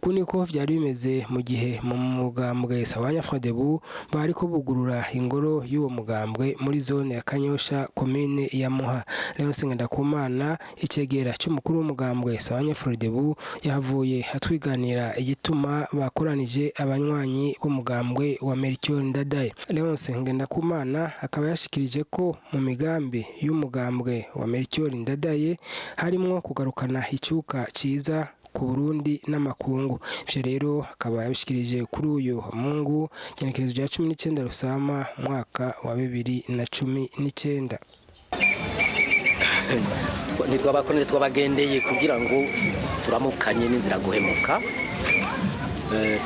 uku niko vyari bimeze mu gihe mu mugambwe Sawanya Frodebu bariko bugurura ingoro y'uwo mugambwe muri zone ya Kanyosha komine ya Muha. Leonce Ngendakumana icegera cy'umukuru w'umugambwe Sawanya Frodebu yahavuye atwiganira igituma bakoranije abanywanyi b'umugambwe wa Melchior Ndadaye. Leonce Ngendakumana akaba yashikirije ko mu migambi y'umugambwe wa Melchior Ndadaye harimo kugarukana icuka ciza ku Burundi n'amakungu. Ivyo rero akaba yabishikirije kuri uyu Mungu genekerezo rya 19 Rusama mwaka wa 2019. Nitwabakonere twabagendeye kugira ngo turamukanye n'inzira guhemuka,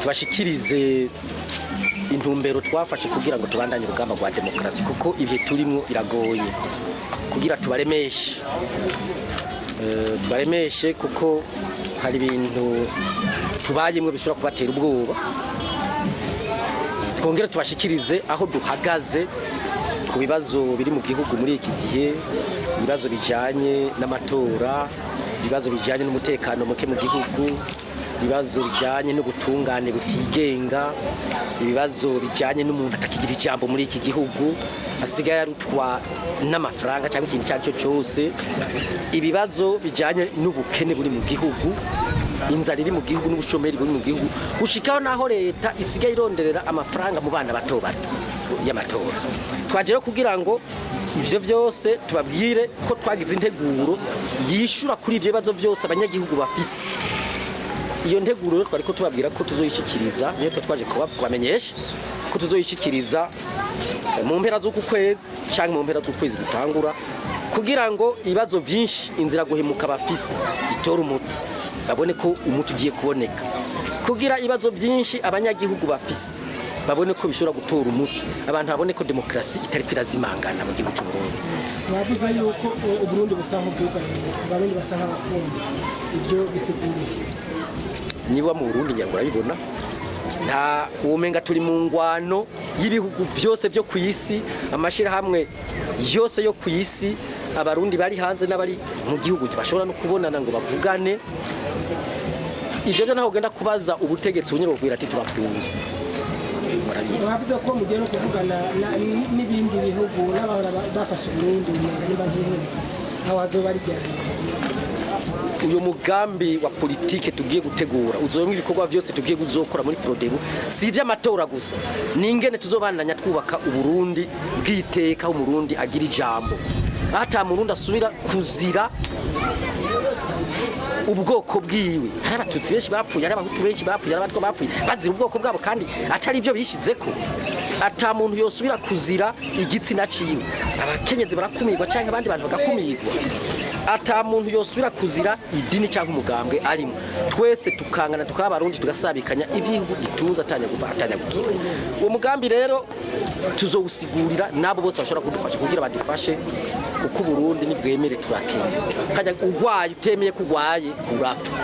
tubashikirize intumbero twafashe kugira ngo tubandanye urugamba rwa demokrasi, kuko ibihe turimo biragoye kugira tubaremeshe kuko hari ibintu tubayemwe bishobora kubatera ubwoba. Twongere tubashikirize aho duhagaze ku bibazo biri mu gihugu muri iki gihe, ibibazo bijanye n'amatora, ibibazo bijanye n'umutekano muke mu gihugu, ibibazo bijanye n'ubutungane butigenga, ibibazo bijanye n'umuntu atakigira ijambo muri iki gihugu asigaye arutwa n'amafaranga cyangwa ikintu cyacyo cyose, ibibazo bijanye n'ubukene buri mu gihugu, inzara iri mu gihugu n'ubushomeri buri mu gihugu, gushikaho naho leta isigaye ironderera amafaranga mu bana bato bato y'amatora. Twaje rero kugira ngo ivyo byose tubabwire ko twagize integuro yishura kuri ivyo bibazo byose abanyagihugu bafise. Iyo nteguro twari ko tubabwira ko tuzoyishikiriza, niyo twaje kubamenyesha ko tuzoyishikiriza mu mpera z'uku kwezi cyangwa mu mpera z'ukwezi gutangura, kugira ngo ibibazo byinshi inzira guhemuka bafise itora umuti, babone ko umuti ugiye kuboneka, kugira ibibazo byinshi abanyagihugu bafise babone ko bishobora gutora umuti, abantu babone ko demokrasi itari kwirazimangana mu gihugu cy'u Burundi. Bavuze yuko Uburundi busa nk'ubwugaranye, abarundi basa nk'abafunze, ibyo bisiguriye niba mu Burundi nyangura bibona nta umenga turi mu ngwano y'ibihugu byose byo kwisi, amashira hamwe yose yo kwisi, abarundi bari hanze n'abari mu gihugu bashobora no kubonana ngo bavugane. Ivyo byo naho genda kubaza ubutegetsi bunyero bwira ati turafunze. Bavuze ko mugiye no kuvugana n'ibindi bihugu n'abahora bafashe Burundi umenga niba nk'impunzi aho azoba ari ryari. Uyu mugambi wa politike tugiye gutegura uzomwe ibikorwa byose tugiye kuzokora muri Frodebu, si ivy'amatora gusa, ningene tuzobandanya twubaka Uburundi bwiteka, umurundi agira ijambo, ata murundi asubira kuzira ubwoko bwiwe. Hari abatutsi benshi bapfuye, hari abahutu benshi bapfuye, hari abatwa bapfuye bazira ubwoko bwabo kandi atari ivyo bishizeko. Ata muntu yosubira kuzira igitsina ciwe, abakenyezi barakumirwa cyangwa abandi bantu bagakumirwa. Ata muntu yosubira kuzira idini cyangwa umugambwe arimo. Twese tukangana tukabarundi tugasabikanya ivy'igihugu gituza atanya kuva atanya gukira. Uwo mugambi rero tuzowusigurira nabo bose bashobora kudufasha kugira badufashe, kuko Burundi nibwemere turakenya. Kajya ugwaye utemeye kugwaye urapfa.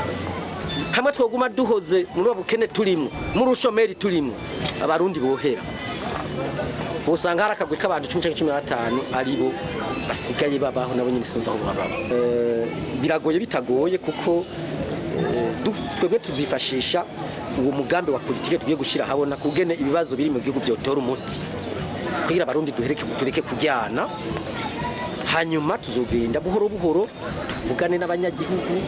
Hamwe twoguma duhoze muri abukene turimo, muri ushomeri turimo, abarundi bohera. Usanga harakagwe k'abantu 10-15 aribo basigaye babaho nabo nyine sondaho baba. Biragoye bitagoye kuko twebwe tuzifashisha uwo mugambi wa politike tugiye gushira habona kugene ibibazo biri mu gihugu byotora umuti, kugira abarundi tureke kujyana. Hanyuma tuzogenda buhoro buhoro tuvugane n'abanyagihugu,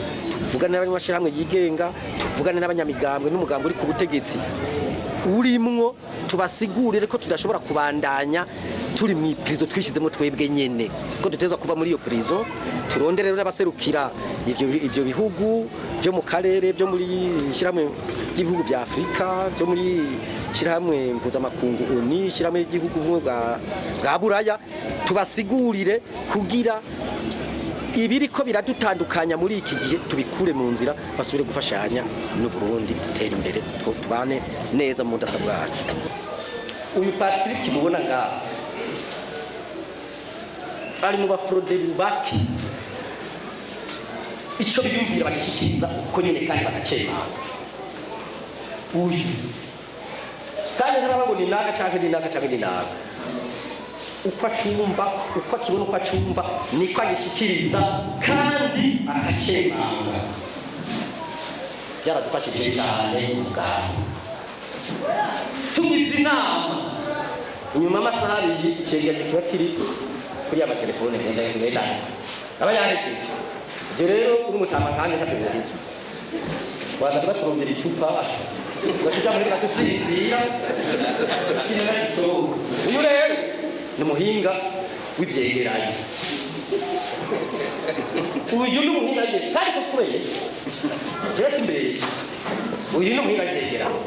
tuvugane n'abanyamashirahamwe yigenga, tuvugane n'abanyamigambwe n'umugambwe uri ku butegetsi urimwo, tubasigurire ko tudashobora kubandanya turi mu prison twishizemo twebwe nyene, ko duteza kuva muri iyo prison. Turondere rero abaserukira ivyo bihugu byo mu karere, byo muri shiramwe y'ibihugu bya Afrika, byo muri shiramwe mpuzamakungu ONU, shiramwe y'igihugu bwa Buraya, tubasigurire kugira ibiri ko biradutandukanya muri iki gihe tubikure mu nzira, basubire gufashanya n'u Burundi gutera imbere, tubane neza mu ndasa bwacu. Uyu Patrick mubona ngaho ari mu bafrodebu baki, ico biyumvira bagishikiriza uko nyene kandi bagacema uyu kandi ntarabona inaka canke ninaka uko acumva, uko akibona, uko acumva niko agishikiriza kandi akacema. byaradufashije cyane ubwabo tugize inama inyuma amasaha abiri icyegeranyo kiba kiri kuri ya matelefone ngendana aba yahejeje ibyo rero uri mutama kandi ntabwo bibarizwa waza kurondera icupa ugacuca muri gatusinzira uyu rero ni umuhinga w'ibyegeranyo uyu ni umuhinga w'ibyegeranyo kandi ko kubeye kiretse imbere uyu ni umuhinga w'ibyegeranyo